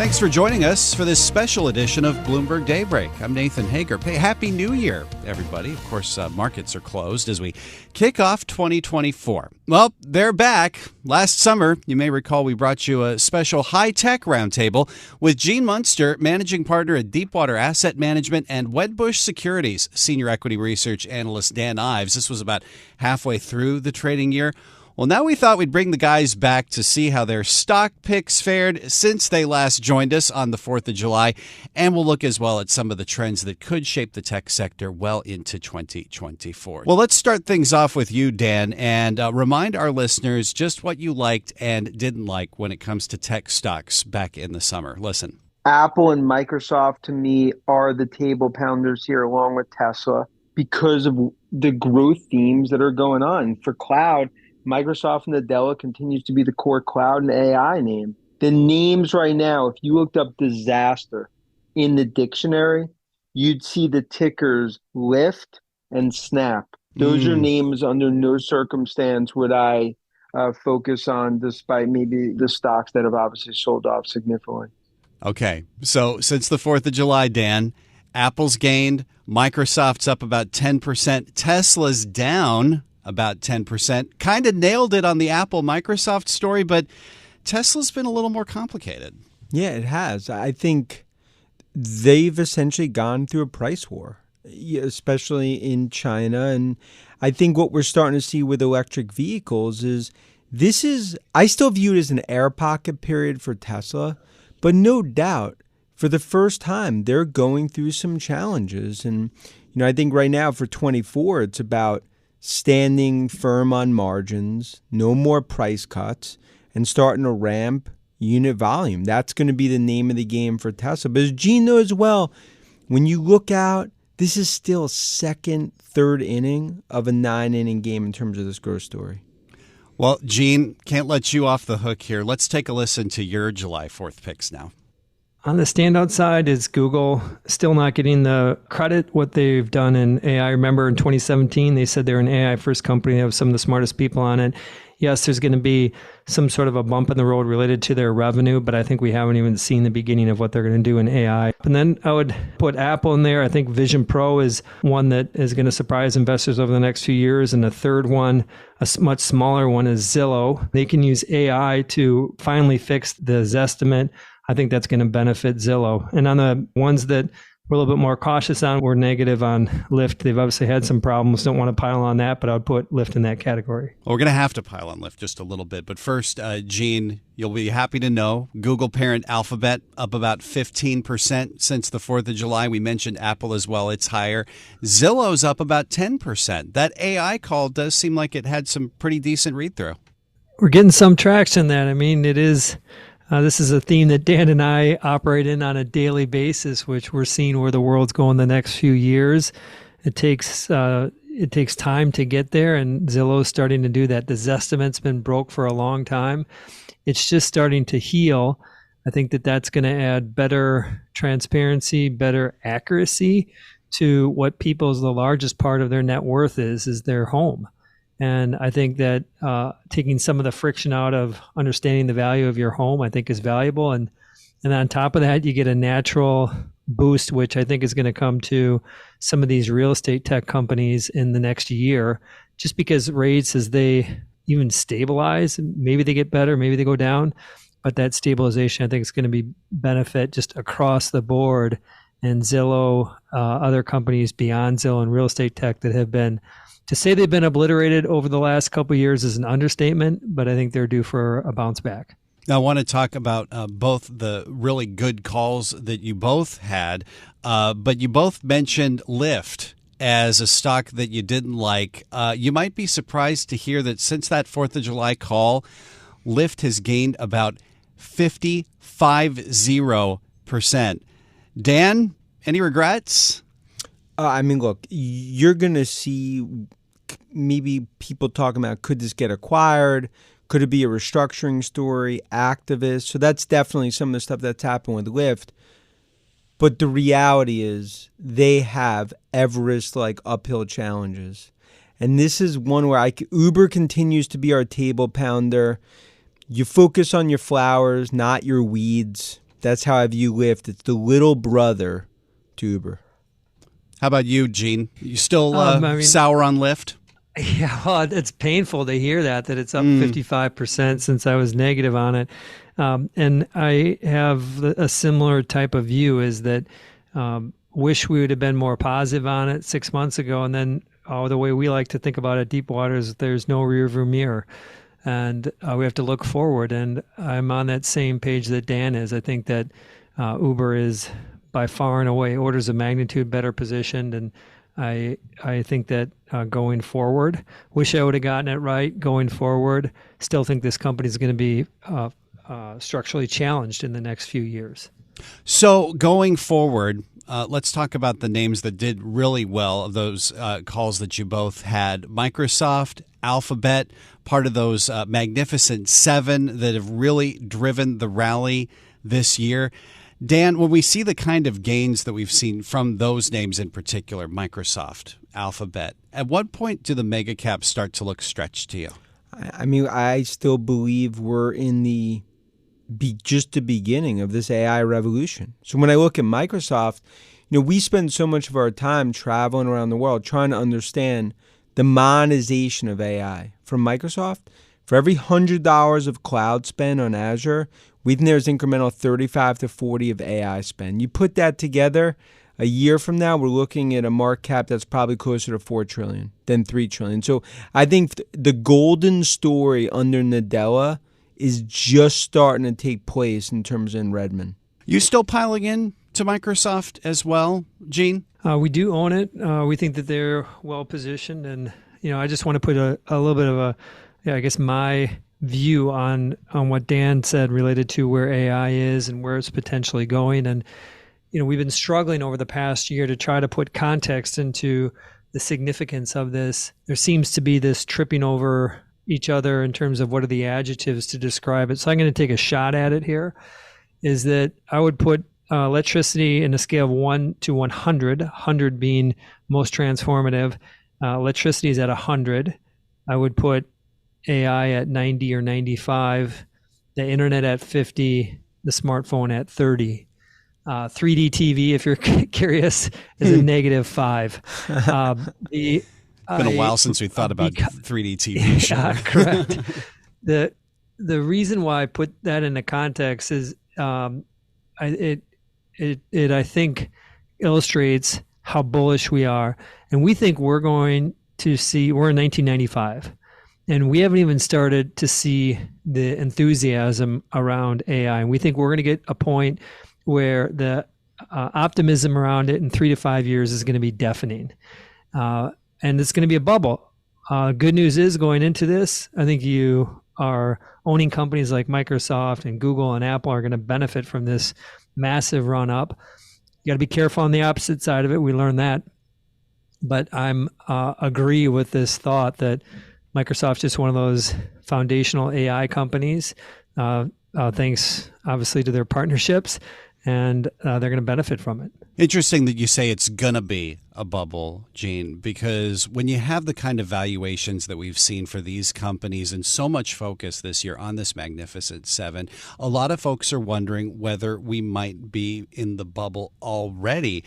Thanks for joining us for this special edition of Bloomberg Daybreak. I'm Nathan Hager. Hey, Happy New Year, everybody. Of course, markets are closed as we kick off 2024. Well, they're back. Last summer, you may recall we brought you a special high-tech roundtable with Gene Munster, managing partner at Deepwater Asset Management, and Wedbush Securities senior equity research analyst Dan Ives. This was about halfway through the trading year. Well, now we thought we'd bring the guys back to see how their stock picks fared since they last joined us on the 4th of July. And we'll look as well at some of the trends that could shape the tech sector well into 2024. Well, let's start things off with you, Dan, and remind our listeners just what you liked and didn't like when it comes to tech stocks back in the summer. Listen. Apple and Microsoft, to me, are the table pounders here, along with Tesla, because of the growth themes that are going on. For cloud, Microsoft and Nadella continues to be the core cloud and AI name. The names right now, if you looked up disaster in the dictionary, you'd see the tickers Lyft and Snap. Those are names under no circumstance would I focus on, despite maybe the stocks that have obviously sold off significantly. Okay, so since the 4th of July, Dan, Apple's gained, Microsoft's up about 10%, Tesla's down about 10%. Kind of nailed it on the Apple-Microsoft story, but Tesla's been a little more complicated. Yeah, it has. I think they've essentially gone through a price war, especially in China. And I think what we're starting to see with electric vehicles is I still view it as an air pocket period for Tesla, but no doubt for the first time, they're going through some challenges. And, I think right now for 24, it's about standing firm on margins, no more price cuts, and starting to ramp unit volume. That's going to be the name of the game for Tesla. But as Gene knows well, when you look out, this is still second, third inning of a 9-inning game in terms of this growth story. Well, Gene, can't let you off the hook here. Let's take a listen to your July 4th picks now. On the standout side is Google, still not getting the credit what they've done in AI. Remember in 2017, they said they're an AI first company. They have some of the smartest people on it. Yes, there's going to be some sort of a bump in the road related to their revenue, but I think we haven't even seen the beginning of what they're going to do in AI. And then I would put Apple in there. I think Vision Pro is one that is going to surprise investors over the next few years. And the third one, a much smaller one, is Zillow. They can use AI to finally fix the Zestimate. I think that's going to benefit Zillow. And on the ones that we're a little bit more cautious on, we're negative on Lyft. They've obviously had some problems. Don't want to pile on that, but I would put Lyft in that category. Well, we're going to have to pile on Lyft just a little bit. But first, Gene, you'll be happy to know Google parent Alphabet up about 15% since the 4th of July. We mentioned Apple as well. It's higher. Zillow's up about 10%. That AI call does seem like it had some pretty decent read-through. We're getting some traction there. I mean, it is... this is a theme that Dan and I operate in on a daily basis, which we're seeing where the world's going the next few years. It takes time to get there, and Zillow's starting to do that. The Zestimate's been broke for a long time. It's just starting to heal. I think that that's going to add better transparency, better accuracy to what the largest part of their net worth is their home. And I think that taking some of the friction out of understanding the value of your home, I think is valuable. And on top of that, you get a natural boost, which I think is going to come to some of these real estate tech companies in the next year, just because rates, as they even stabilize, maybe they get better, maybe they go down. But that stabilization, I think, is going to be benefit just across the board. And Zillow, other companies beyond Zillow and real estate tech that have been, to say they've been obliterated over the last couple of years is an understatement, but I think they're due for a bounce back. Now, I want to talk about both the really good calls that you both had, but you both mentioned Lyft as a stock that you didn't like. You might be surprised to hear that since that 4th of July call, Lyft has gained about 50%. Dan, any regrets? I mean, look, you're going to see maybe people talking about, could this get acquired? Could it be a restructuring story? Activists? So that's definitely some of the stuff that's happened with Lyft. But the reality is they have Everest-like uphill challenges. And this is one where Uber continues to be our table pounder. You focus on your flowers, not your weeds. That's how I view Lyft. It's the little brother to Uber. How about you, Gene? You still sour on Lyft? Yeah, well, it's painful to hear that it's up 55% since I was negative on it. And I have a similar type of view, is that wish we would have been more positive on it 6 months ago. And then the way we like to think about it, Deepwater, is there's no rearview mirror. And we have to look forward. And I'm on that same page that Dan is. I think that Uber is by far and away orders of magnitude better positioned. And I think that going forward, wish I would have gotten it right going forward. Still think this company is going to be structurally challenged in the next few years. So going forward, let's talk about the names that did really well of those calls that you both had. Microsoft, Alphabet, part of those magnificent seven that have really driven the rally this year. Dan, when we see the kind of gains that we've seen from those names in particular, Microsoft, Alphabet, at what point do the mega caps start to look stretched to you? I mean, I still believe we're in just the beginning of this AI revolution. So when I look at Microsoft, we spend so much of our time traveling around the world trying to understand the monetization of AI. From Microsoft, for every $100 of cloud spend on Azure, we think there's incremental 35 to 40 of AI spend. You put that together, a year from now, we're looking at a market cap that's probably closer to $4 trillion than $3 trillion. So I think the golden story under Nadella is just starting to take place in terms of Redmond. You still piling in to Microsoft as well, Gene? We do own it. We think that they're well positioned, and I just want to put a little bit of my view on what Dan said related to where AI is and where it's potentially going. And we've been struggling over the past year to try to put context into the significance of this. There seems to be this tripping over each other in terms of what are the adjectives to describe it. So I'm going to take a shot at it here. Is that I would put electricity in a scale of 1 to 100, 100 being most transformative. Electricity is at 100. I would put AI at 90 or 95, the internet at 50, the smartphone at 30. 3D TV, if you're curious, is a negative 5. It's been a while since we thought about 3D TV. Sure. Yeah, correct. The reason why I put that into context is it I think illustrates how bullish we are, and we think we're going to see. We're in 1995. And we haven't even started to see the enthusiasm around AI. And we think we're going to get a point where the optimism around it in 3 to 5 years is going to be deafening. And it's going to be a bubble. Good news is going into this, I think you are owning companies like Microsoft and Google and Apple are going to benefit from this massive run up. You got to be careful on the opposite side of it. We learned that. But I'm agree with this thought that Microsoft's just one of those foundational AI companies, thanks obviously to their partnerships, and they're going to benefit from it. Interesting that you say it's going to be a bubble, Gene, because when you have the kind of valuations that we've seen for these companies and so much focus this year on this magnificent seven, a lot of folks are wondering whether we might be in the bubble already.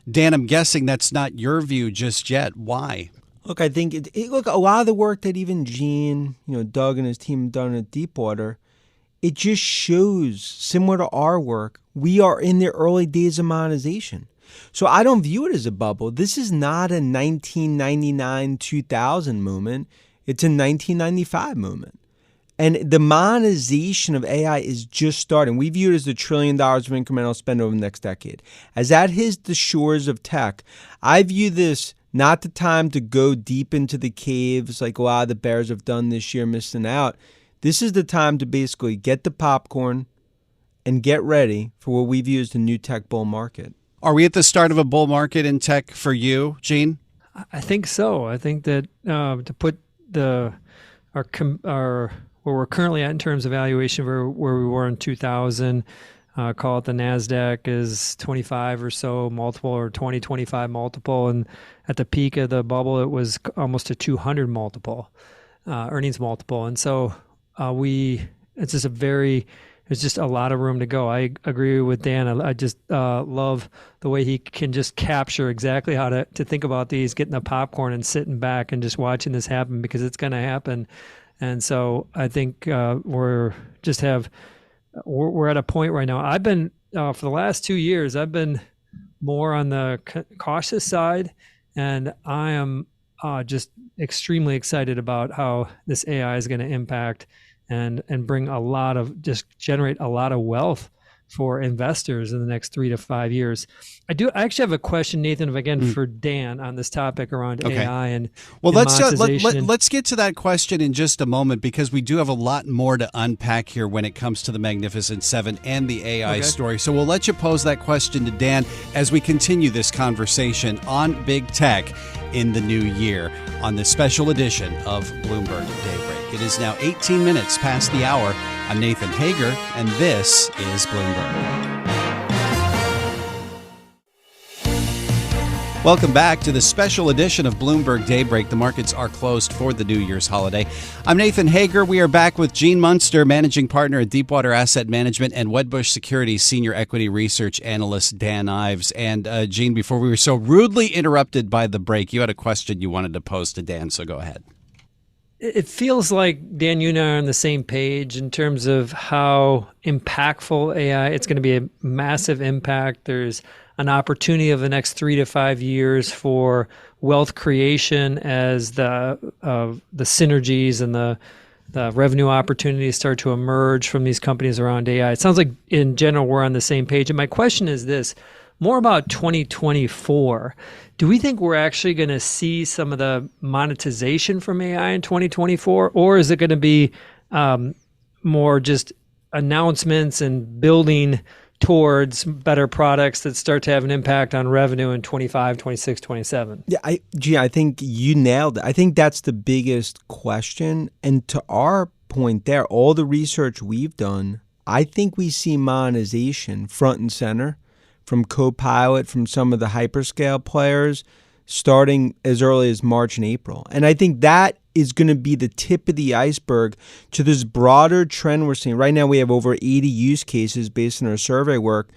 Dan, I'm guessing that's not your view just yet. Why? Look, I think look, a lot of the work that even Gene, Doug and his team have done at Deepwater, it just shows, similar to our work, we are in the early days of monetization. So I don't view it as a bubble. This is not a 1999-2000 moment. It's a 1995 moment. And the monetization of AI is just starting. We view it as $1 trillion of incremental spend over the next decade. As that hits the shores of tech, I view this not the time to go deep into the caves like a lot of the bears have done this year, missing out. This is the time to basically get the popcorn and get ready for what we view as the new tech bull market. Are we at the start of a bull market in tech for you, Gene? I think so. I think that to put our where we're currently at in terms of valuation where we were in 2000, call it the NASDAQ is 25 or so multiple or 20, 25 multiple. And at the peak of the bubble, it was almost a 200 multiple, earnings multiple. And so it's just there's there's just a lot of room to go. I agree with Dan. I just love the way he can just capture exactly how to think about these, getting the popcorn and sitting back and just watching this happen, because it's going to happen. And so I think we're at a point right now. I've been for the last 2 years, I've been more on the cautious side, and I am just extremely excited about how this AI is going to impact and bring generate a lot of wealth for investors in the next 3 to 5 years. I actually have a question, Nathan, for Dan on this topic around AI and monetization. Let's get to that question in just a moment, because we do have a lot more to unpack here when it comes to the Magnificent Seven and the AI story. So we'll let you pose that question to Dan as we continue this conversation on big tech in the new year on this special edition of Bloomberg Daybreak. It is now 18 minutes past the hour. I'm Nathan Hager, and this is Bloomberg. Welcome back to the special edition of Bloomberg Daybreak. The markets are closed for the New Year's holiday. I'm Nathan Hager. We are back with Gene Munster, managing partner at Deepwater Asset Management, and Wedbush Securities senior equity research analyst Dan Ives. And Gene, before we were so rudely interrupted by the break, you had a question you wanted to pose to Dan, so go ahead. It feels like, Dan, you and I are on the same page in terms of how impactful AI, it's going to be a massive impact. There's an opportunity of the next 3 to 5 years for wealth creation as the synergies and the revenue opportunities start to emerge from these companies around AI. It sounds like in general we're on the same page. And my question is this, more about 2024. Do we think we're actually going to see some of the monetization from AI in 2024? Or is it going to be more just announcements and building towards better products that start to have an impact on revenue in 25, 26, 27? Yeah, I think you nailed it. I think that's the biggest question. And to our point there, all the research we've done, I think we see monetization front and center from Copilot, from some of the hyperscale players, starting as early as March and April. And I think that is going to be the tip of the iceberg to this broader trend we're seeing. Right now, we have over 80 use cases based on our survey work.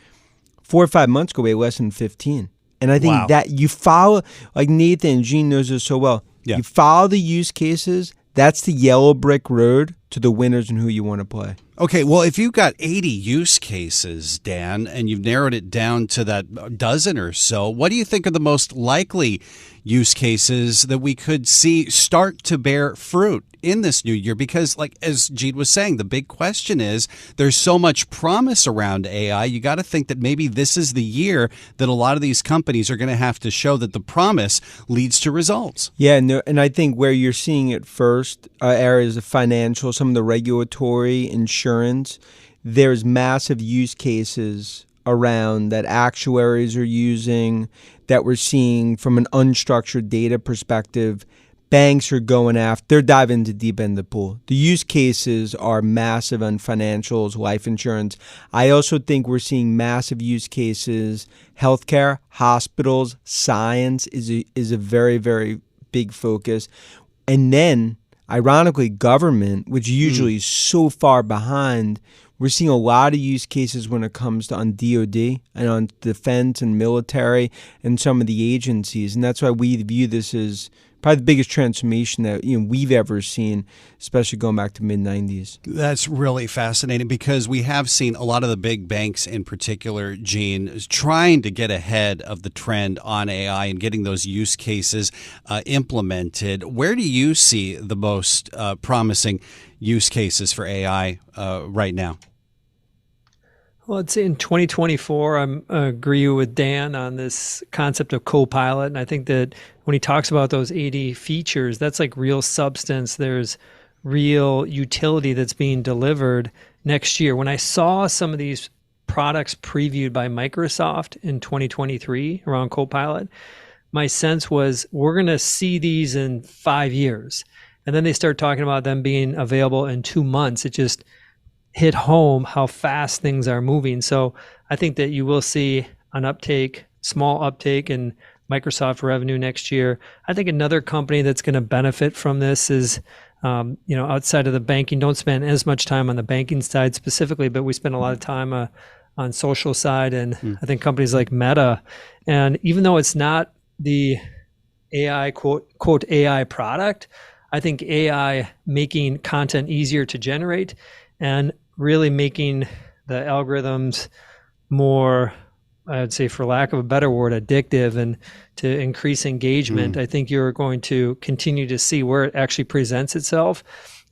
4 or 5 months ago, we had less than 15. And I think that you follow, like Nathan and Gene knows this so well, you follow the use cases, that's the yellow brick road to the winners and who you want to play. Okay, well, if you've got 80 use cases, Dan, and you've narrowed it down to that dozen or so, what do you think are the most likely use cases that we could see start to bear fruit in this new year? Because, like as Gene was saying, the big question is there's so much promise around AI. You got to think that maybe this is the year that a lot of these companies are going to have to show that the promise leads to results. Yeah, no, and I think where you're seeing it first, areas of financial, some of the regulatory, insurance, there's massive use cases around that actuaries are using, that we're seeing from an unstructured data perspective. Banks are going after, they're diving into deep end of the pool. The use cases are massive on financials, life insurance. I also think we're seeing massive use cases, healthcare, hospitals, science is a very, very big focus. And then, ironically, government, which usually is so far behind, we're seeing a lot of use cases when it comes to on DOD and on defense and military and some of the agencies. And that's why we view this as probably the biggest transformation that we've ever seen, especially going back to mid-90s. That's really fascinating, because we have seen a lot of the big banks in particular, Gene, is trying to get ahead of the trend on AI and getting those use cases implemented. Where do you see the most promising use cases for AI right now? Well, I'd say in 2024, I agree with Dan on this concept of Copilot. And I think that when he talks about those 80 features, that's like real substance. There's real utility that's being delivered next year. When I saw some of these products previewed by Microsoft in 2023 around Copilot, my sense was we're going to see these in 5 years. And then they start talking about them being available in 2 months. It just hit home how fast things are moving. So I think that you will see an uptake, small uptake in Microsoft revenue next year. I think another company that's going to benefit from this is outside of the banking, don't spend as much time on the banking side specifically, but we spend a lot of time on social side, and I think companies like Meta, and even though it's not the AI quote AI product, I think AI making content easier to generate and really making the algorithms more, I would say, for lack of a better word, addictive, and to increase engagement. I think you're going to continue to see where it actually presents itself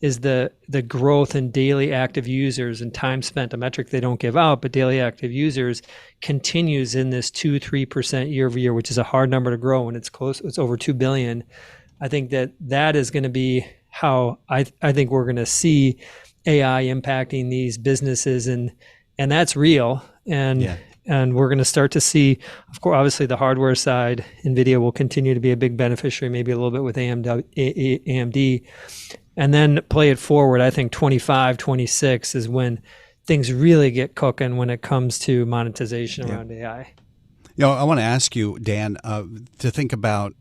is the growth in daily active users and time spent, a metric they don't give out, but daily active users continues in this 2-3% year over year, which is a hard number to grow when it's over 2 billion. I think that is going to be how I think we're going to see AI impacting these businesses, and that's real. And we're going to start to see, of course, obviously the hardware side, NVIDIA will continue to be a big beneficiary, maybe a little bit with AMD. And then play it forward, I think 25, 26 is when things really get cooking when it comes to monetization around AI. I want to ask you, Dan, to think about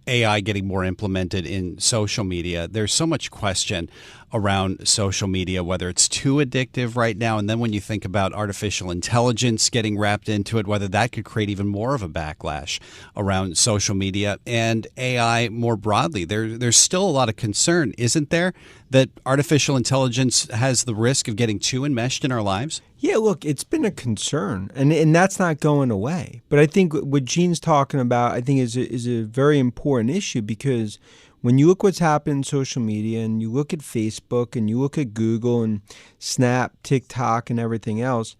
AI getting more implemented in social media. There's so much question around social media, whether it's too addictive right now. And then when you think about artificial intelligence getting wrapped into it, whether that could create even more of a backlash around social media and AI more broadly. There's still a lot of concern, isn't there, that artificial intelligence has the risk of getting too enmeshed in our lives? Yeah, look, it's been a concern, and that's not going away. But I think what Gene's talking about, I think, is a very important issue, because when you look what's happened in social media, and you look at Facebook, and you look at Google, and Snap, TikTok, and everything else,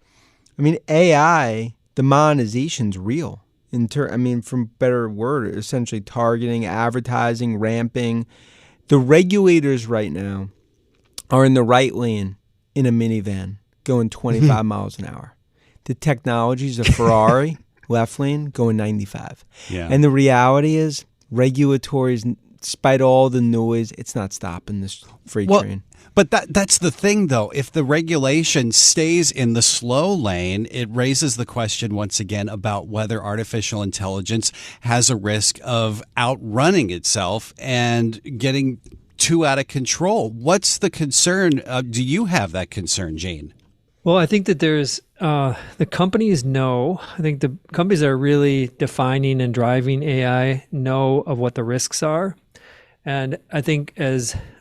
I mean, AI, the monetization's real. From better word, essentially targeting, advertising, ramping. The regulators right now are in the right lane in a minivan, going 25 miles an hour. The technology is a Ferrari, left lane, going 95. Yeah. And the reality is, regulatory, despite all the noise, it's not stopping this freight train. But that's the thing, though. If the regulation stays in the slow lane, it raises the question once again about whether artificial intelligence has a risk of outrunning itself and getting too out of control. What's the concern? Do you have that concern, Gene? Well, I think that there's the companies know. I think the companies that are really defining and driving AI know of what the risks are. And I think I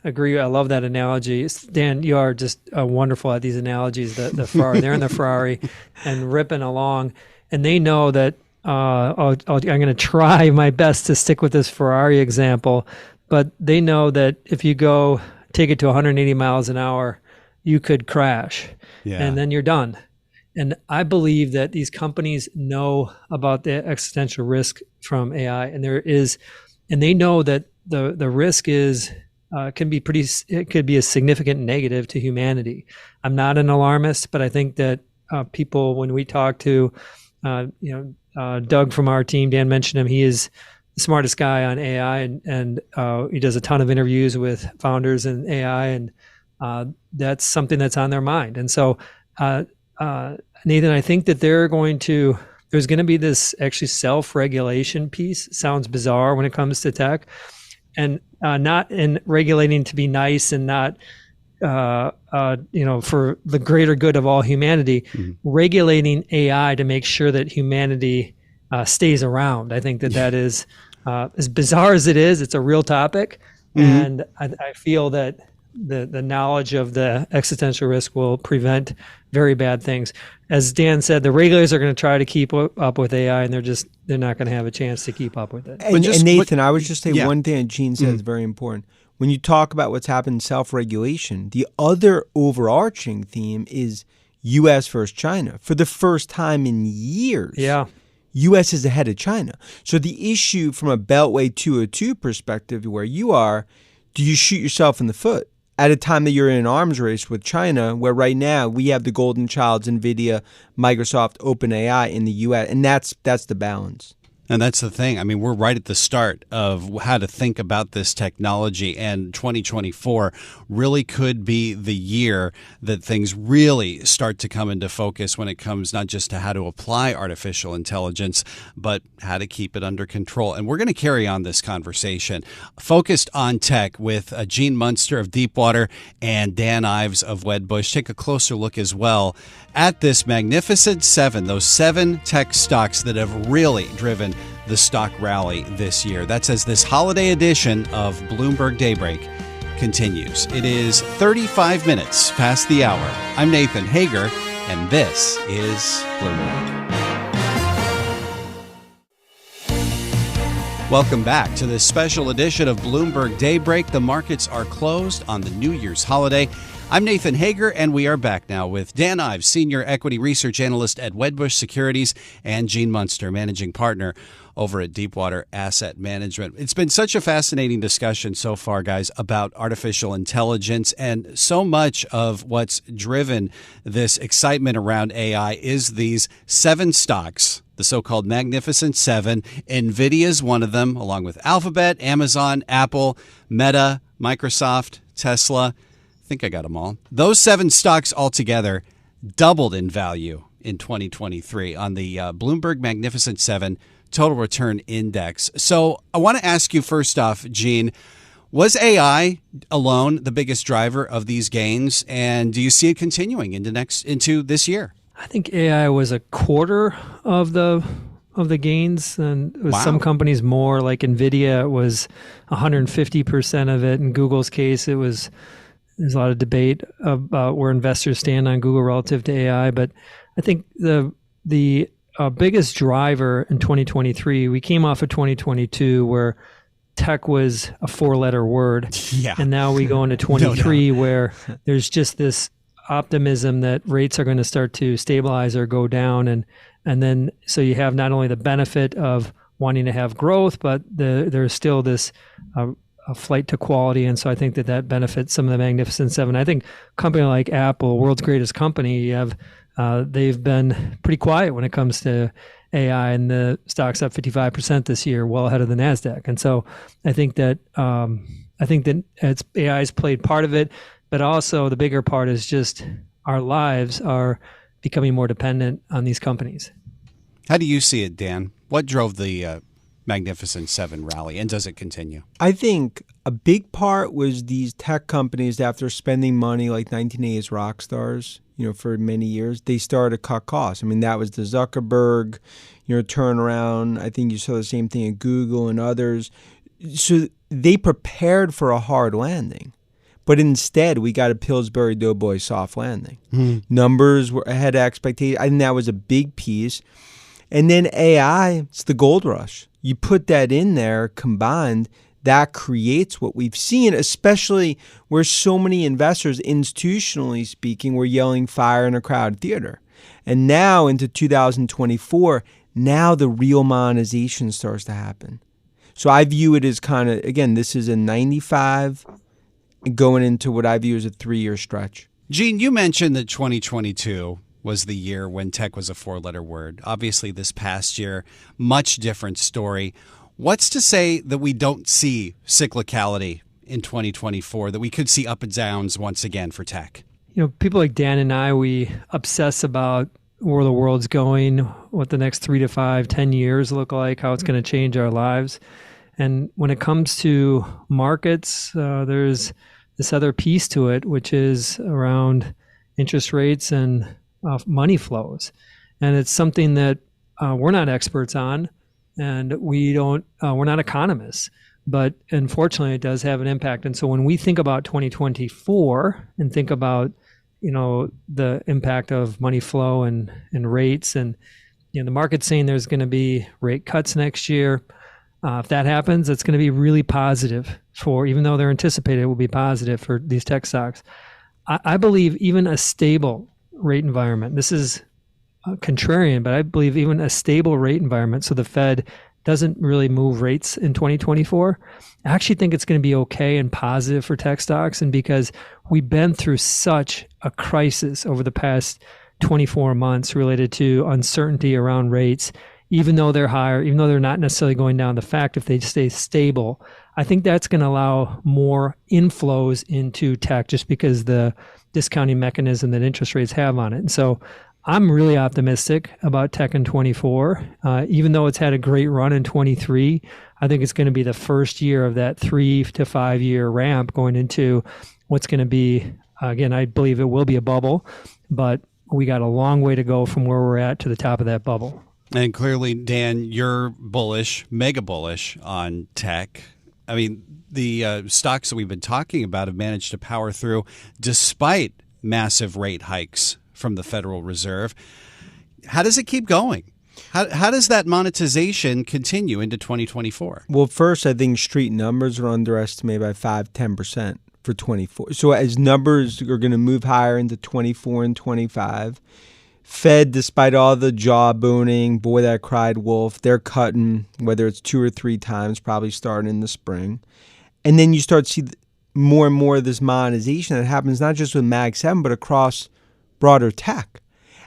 love that analogy. Dan, you are just wonderful at these analogies. The Ferrari, they're in the Ferrari and ripping along. And they know that I'm going to try my best to stick with this Ferrari example. But they know that if you go take it to 180 miles an hour, you could crash. Yeah. And then you're done. And I believe that these companies know about the existential risk from AI, and they know that the risk it could be a significant negative to humanity. I'm not an alarmist, but I think that people, when we talk to, Doug from our team, Dan mentioned him, he is the smartest guy on AI, and he does a ton of interviews with founders in AI, and that's something that's on their mind. And so, Nathan, I think that there's going to be this actually self-regulation piece. Sounds bizarre when it comes to tech, and not in regulating to be nice and not, for the greater good of all humanity, regulating AI to make sure that humanity stays around. I think that is, as bizarre as it is, it's a real topic. And I feel that the knowledge of the existential risk will prevent very bad things. As Dan said, the regulators are going to try to keep up with AI, and they're not going to have a chance to keep up with it. And Nathan, I would just say one thing that Gene said is very important. When you talk about what's happened in self-regulation, the other overarching theme is U.S. versus China. For the first time in years, U.S. is ahead of China. So the issue from a Beltway 202 perspective, where you are, do you shoot yourself in the foot at a time that you're in an arms race with China, where right now we have the golden childs, NVIDIA, Microsoft, OpenAI in the U.S., and that's the balance. And that's the thing. I mean, we're right at the start of how to think about this technology, and 2024 really could be the year that things really start to come into focus when it comes not just to how to apply artificial intelligence, but how to keep it under control. And we're going to carry on this conversation focused on tech with Gene Munster of Deepwater and Dan Ives of Wedbush. Take a closer look as well at this magnificent seven, those 7 tech stocks that have really driven the stock rally this year. That's as this holiday edition of Bloomberg Daybreak continues. It is 35 minutes past the hour. I'm Nathan Hager, and this is Bloomberg. Welcome back to this special edition of Bloomberg Daybreak. The markets are closed on the New Year's holiday. I'm Nathan Hager, and we are back now with Dan Ives, Senior Equity Research Analyst at Wedbush Securities, and Gene Munster, Managing Partner over at Deepwater Asset Management. It's been such a fascinating discussion so far, guys, about artificial intelligence, and so much of what's driven this excitement around AI is these 7 stocks, the so-called Magnificent Seven. NVIDIA's one of them, along with Alphabet, Amazon, Apple, Meta, Microsoft, Tesla. I think I got them all. Those 7 stocks altogether doubled in value in 2023 on the Bloomberg Magnificent Seven Total Return Index. So I want to ask you first off, Gene, was AI alone the biggest driver of these gains, and do you see it continuing into this year? I think AI was a quarter of the gains, and with some companies more, like NVIDIA, it was 150% of it. In Google's case, there's a lot of debate about where investors stand on Google relative to AI, but I think the biggest driver in 2023, we came off of 2022 where tech was a 4-letter word, and now we go into 23 where there's just this optimism that rates are going to start to stabilize or go down, and then so you have not only the benefit of wanting to have growth, but there's still this a flight to quality, and so I think that benefits some of the Magnificent Seven. I think a company like Apple, world's greatest company, they've been pretty quiet when it comes to AI, and the stock's up 55% this year, well ahead of the Nasdaq. And so I think that AI's played part of it, but also the bigger part is just our lives are becoming more dependent on these companies. How do you see it, Dan? What drove the Magnificent Seven rally, and does it continue? I think a big part was these tech companies, after spending money like 1980s rock stars, for many years, they started to cut costs. I mean, that was the Zuckerberg, turnaround. I think you saw the same thing at Google and others. So they prepared for a hard landing. But instead, we got a Pillsbury Doughboy soft landing. Numbers were ahead of expectations. I think that was a big piece. And then AI, it's the gold rush. You put that in there combined, that creates what we've seen, especially where so many investors, institutionally speaking, were yelling fire in a crowded theater. And now into 2024, now the real monetization starts to happen. So I view it as kind of, again, this is a 95 going into what I view as a 3-year stretch. Gene, you mentioned that 2022 was the year when tech was a 4-letter word. Obviously, this past year, much different story. What's to say that we don't see cyclicality in 2024, that we could see up and downs once again for tech? People like Dan and I, we obsess about where the world's going, what the next 3 to 5, 10 years look like, how it's going to change our lives. And when it comes to markets, there's this other piece to it, which is around interest rates and money flows. And it's something that we're not experts on, and we're not economists, but unfortunately it does have an impact. And so when we think about 2024 and think about, the impact of money flow and rates, and, the market's saying there's going to be rate cuts next year. If that happens, it's going to be really positive even though they're anticipated it will be positive for these tech stocks. I believe even a stable rate environment, this is contrarian, but I believe even a stable rate environment, so the Fed doesn't really move rates in 2024, I actually think it's going to be okay and positive for tech stocks. And because we've been through such a crisis over the past 24 months related to uncertainty around rates, even though they're higher, even though they're not necessarily going down, the fact if they stay stable, I think that's going to allow more inflows into tech just because the discounting mechanism that interest rates have on it. And so I'm really optimistic about tech in 24. Even though it's had a great run in 23, I think it's going to be the first year of that 3 to 5 year ramp going into what's going to be, again, I believe it will be a bubble, but we got a long way to go from where we're at to the top of that bubble. And clearly, Dan, you're bullish, mega bullish on tech. I mean, the stocks that we've been talking about have managed to power through despite massive rate hikes from the Federal Reserve. How does it keep going? How does that monetization continue into 2024? Well, first, I think street numbers are underestimated by 5-10% for 24. So as numbers are going to move higher into 24 and 25, Fed, despite all the jawboning, boy that cried wolf, they're cutting, whether it's 2 or 3 times, probably starting in the spring. And then you start to see more and more of this monetization that happens not just with Mag 7, but across broader tech.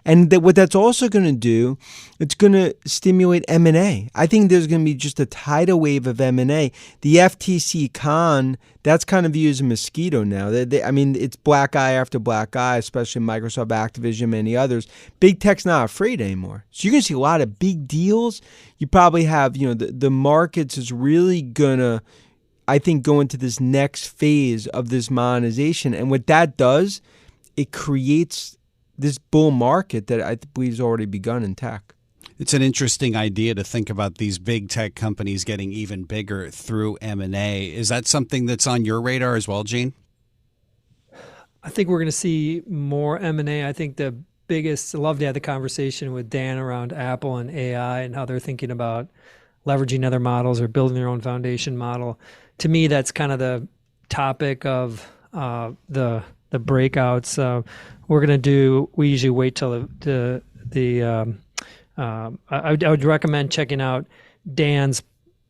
And what that's also going to do, it's going to stimulate M&A. I think there's going to be just a tidal wave of M&A. The FTC con, that's kind of viewed as a mosquito now. I mean, it's black eye after black eye, especially Microsoft, Activision, many others. Big tech's not afraid anymore. So you're going to see a lot of big deals. You probably have, the markets is really going to, I think, go into this next phase of this monetization. And what that does, it creates this bull market that I believe has already begun in tech. It's an interesting idea to think about these big tech companies getting even bigger through M&A. Is that something that's on your radar as well, Gene? I think we're going to see more M&A. I think I love to have the conversation with Dan around Apple and AI and how they're thinking about leveraging other models or building their own foundation model. To me, that's kind of the topic of the breakouts. We usually wait till I would recommend checking out Dan's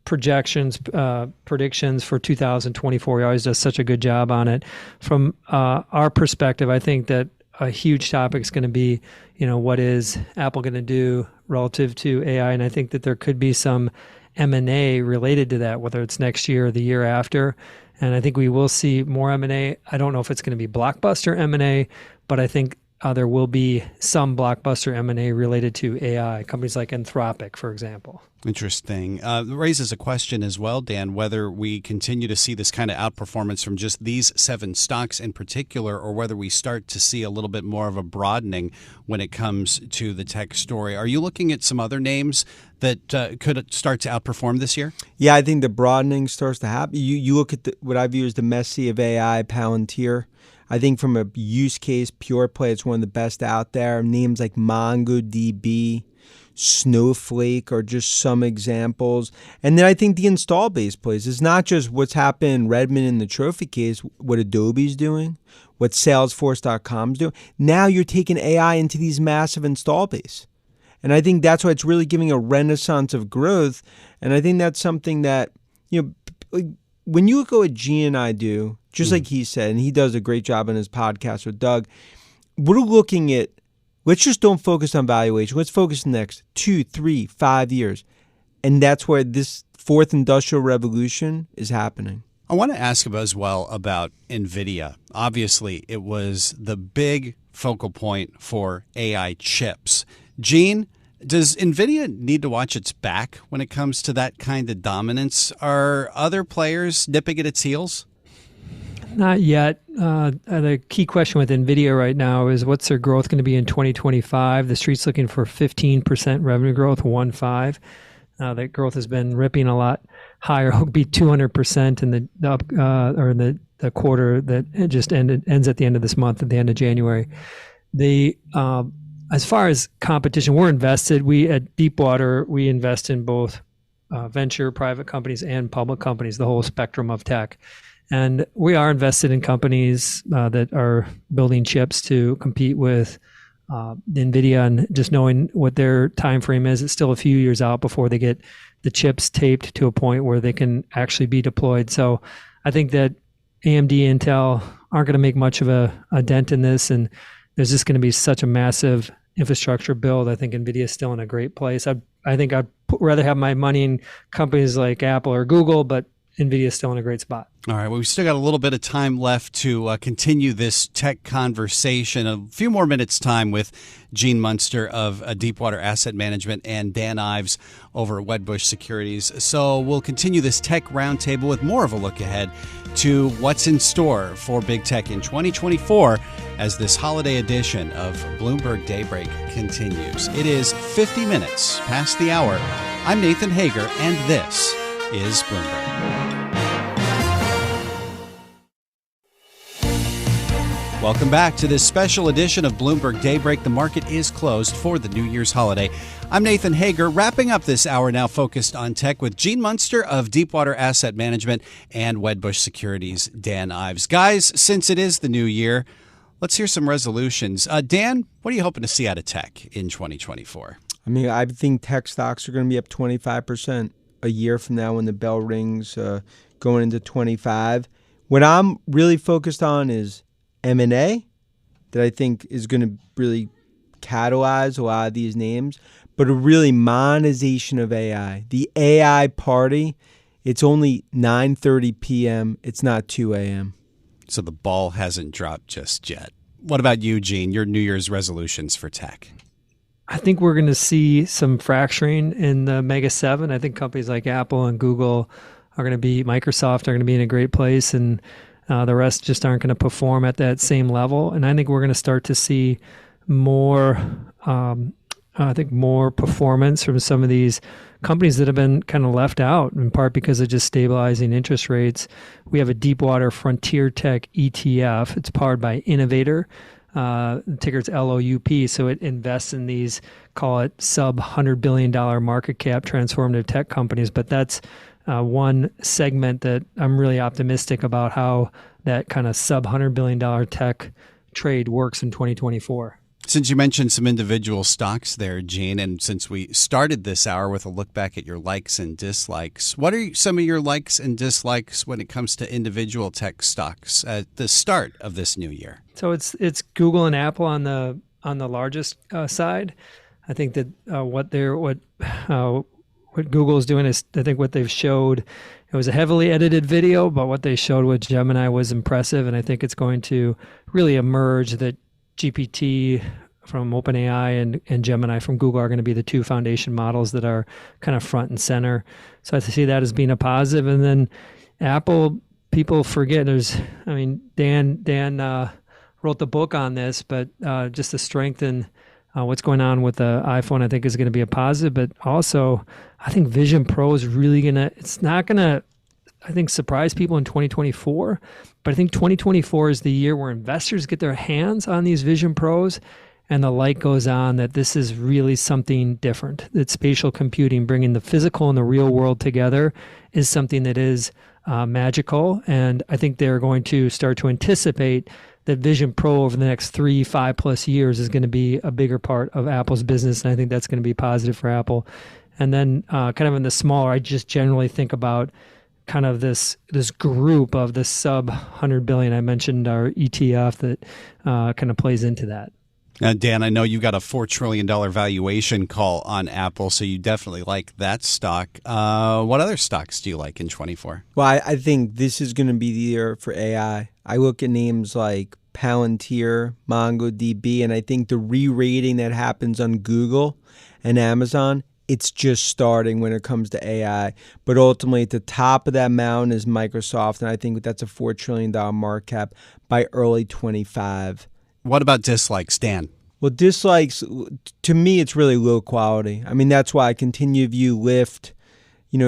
predictions for 2024. He always does such a good job on it. From our perspective, I think that a huge topic is going to be, what is Apple going to do relative to AI? And I think that there could be some M&A related to that, whether it's next year or the year after. And I think we will see more M&A. I don't know if it's going to be blockbuster M&A, but I think there will be some blockbuster M&A related to AI, companies like Anthropic, for example. Interesting. It raises a question as well, Dan, whether we continue to see this kind of outperformance from just these 7 stocks in particular, or whether we start to see a little bit more of a broadening when it comes to the tech story. Are you looking at some other names that could start to outperform this year? Yeah, I think the broadening starts to happen. You look at what I view as the Messi of AI, Palantir. I think from a use case, pure play, it's one of the best out there. Names like MongoDB, Snowflake are just some examples. And then I think the install base plays. It's not just what's happened in Redmond in the trophy case, what Adobe's doing, what Salesforce.com's doing. Now you're taking AI into these massive install base. And I think that's why it's really giving a renaissance of growth. And I think that's something that, when you look at what G and I do, just like he said, and he does a great job on his podcast with Doug, we're looking at, let's just don't focus on valuation. Let's focus the next 2, 3, 5 years. And that's where this fourth industrial revolution is happening. I want to ask as well about NVIDIA. Obviously, it was the big focal point for AI chips. Gene, does NVIDIA need to watch its back when it comes to that kind of dominance? Are other players nipping at its heels? Not yet. The key question with NVIDIA right now is what's their growth going to be in 2025? The street's looking for 15% revenue growth, 15. That growth has been ripping a lot higher. It'll be 200% in the quarter that just ends at the end of this month, at the end of January. As far as competition, we're invested. We at Deepwater, we invest in both venture, private companies, and public companies, the whole spectrum of tech. And we are invested in companies that are building chips to compete with NVIDIA, and just knowing what their time frame is, it's still a few years out before they get the chips taped to a point where they can actually be deployed. So I think that AMD, Intel aren't going to make much of a dent in this, and there's just going to be such a massive infrastructure build, I think NVIDIA is still in a great place. I think I'd rather have my money in companies like Apple or Google, but NVIDIA is still in a great spot. All right. Well, we've still got a little bit of time left to continue this tech conversation. A few more minutes' time with Gene Munster of Deepwater Asset Management and Dan Ives over at Wedbush Securities. So we'll continue this tech roundtable with more of a look ahead to what's in store for big tech in 2024 as this holiday edition of Bloomberg Daybreak continues. It is 50 minutes past the hour. I'm Nathan Hager, and this is Bloomberg. Welcome back to this special edition of Bloomberg Daybreak. The market is closed for the New Year's holiday. I'm Nathan Hager, wrapping up this hour now focused on tech with Gene Munster of Deepwater Asset Management and Wedbush Securities' Dan Ives. Guys, since it is the new year, let's hear some resolutions. Dan, what are you hoping to see out of tech in 2024? I mean, I think tech stocks are going to be up 25% a year from now when the bell rings, going into 25. What I'm really focused on is M&A that I think is going to really catalyze a lot of these names, but a really monetization of AI. The AI party, it's only 9:30 p.m. It's not 2 a.m. So the ball hasn't dropped just yet. What about you, Gene? Your New Year's resolutions for tech? I think we're going to see some fracturing in the Mega 7. I think companies like Apple and Google are going to be, Microsoft are going to be in a great place, and the rest just aren't going to perform at that same level. And I think we're going to start to see more, more performance from some of these companies that have been kind of left out, in part because of just stabilizing interest rates. We have a Deepwater Frontier Tech ETF. It's powered by Innovator. The ticker's LOUP. So it invests in these, call it sub-$100 billion market cap transformative tech companies. But that's one segment that I'm really optimistic about how that kind of sub-$100 billion tech trade works in 2024. Since you mentioned some individual stocks there, Gene, and since we started this hour with a look back at your likes and dislikes, what are some of your likes and dislikes when it comes to individual tech stocks at the start of this new year? So it's Google and Apple on the largest side. I think that what Google is doing is, I think what they've showed, it was a heavily edited video, but what they showed with Gemini was impressive, and I think it's going to really emerge that GPT from OpenAI and Gemini from Google are going to be the two foundation models that are kind of front and center. So I see that as being a positive. And then Apple, people forget Dan wrote the book on this, but just to strengthen what's going on with the iPhone, I think is going to be a positive. But also, I think Vision Pro is really it's not going to, I think, surprise people in 2024. But I think 2024 is the year where investors get their hands on these Vision Pros and the light goes on that this is really something different. That spatial computing, bringing the physical and the real world together, is something that is magical. And I think they're going to start to anticipate that Vision Pro over the next 3-5+ years is going to be a bigger part of Apple's business. And I think that's going to be positive for Apple. And then kind of in the smaller, I just generally think about kind of this group of the sub 100 billion. I mentioned our ETF that kind of plays into that. Dan, I know you got a $4 trillion valuation call on Apple, so you definitely like that stock. What other stocks do you like in 24? Well, I think this is going to be the year for AI. I look at names like Palantir, MongoDB, and I think the re-rating that happens on Google and Amazon, it's just starting when it comes to AI. But ultimately, at the top of that mountain is Microsoft, and I think that's a $4 trillion market cap by early 25. What about dislikes, Dan? Well, dislikes, to me, it's really low quality. I mean, that's why I continue to view Lyft,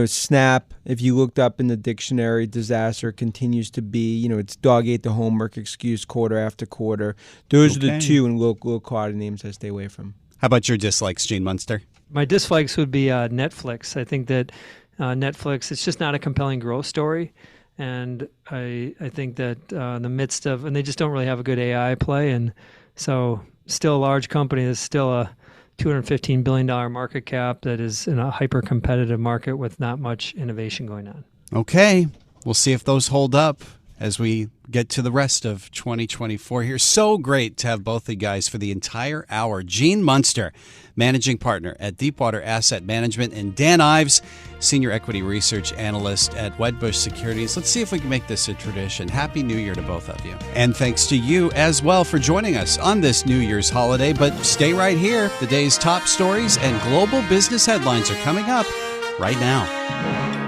Snap. If you looked up in the dictionary, disaster continues to be, it's dog ate the homework excuse quarter after quarter. Those are the two in low quality names I stay away from. How about your dislikes, Gene Munster? My dislikes would be Netflix. I think that Netflix, it's just not a compelling growth story. And I think that in the midst of, and they just don't really have a good AI play. And so still a large company that's still a $215 billion market cap that is in a hyper competitive market with not much innovation going on. Okay. We'll see if those hold up as we get to the rest of 2024 here. So great to have both the guys for the entire hour. Gene Munster, managing partner at Deepwater Asset Management, and Dan Ives, senior equity research analyst at Wedbush Securities. Let's see if we can make this a tradition. Happy New Year to both of you. And thanks to you as well for joining us on this New Year's holiday. But stay right here. The day's top stories and global business headlines are coming up right now.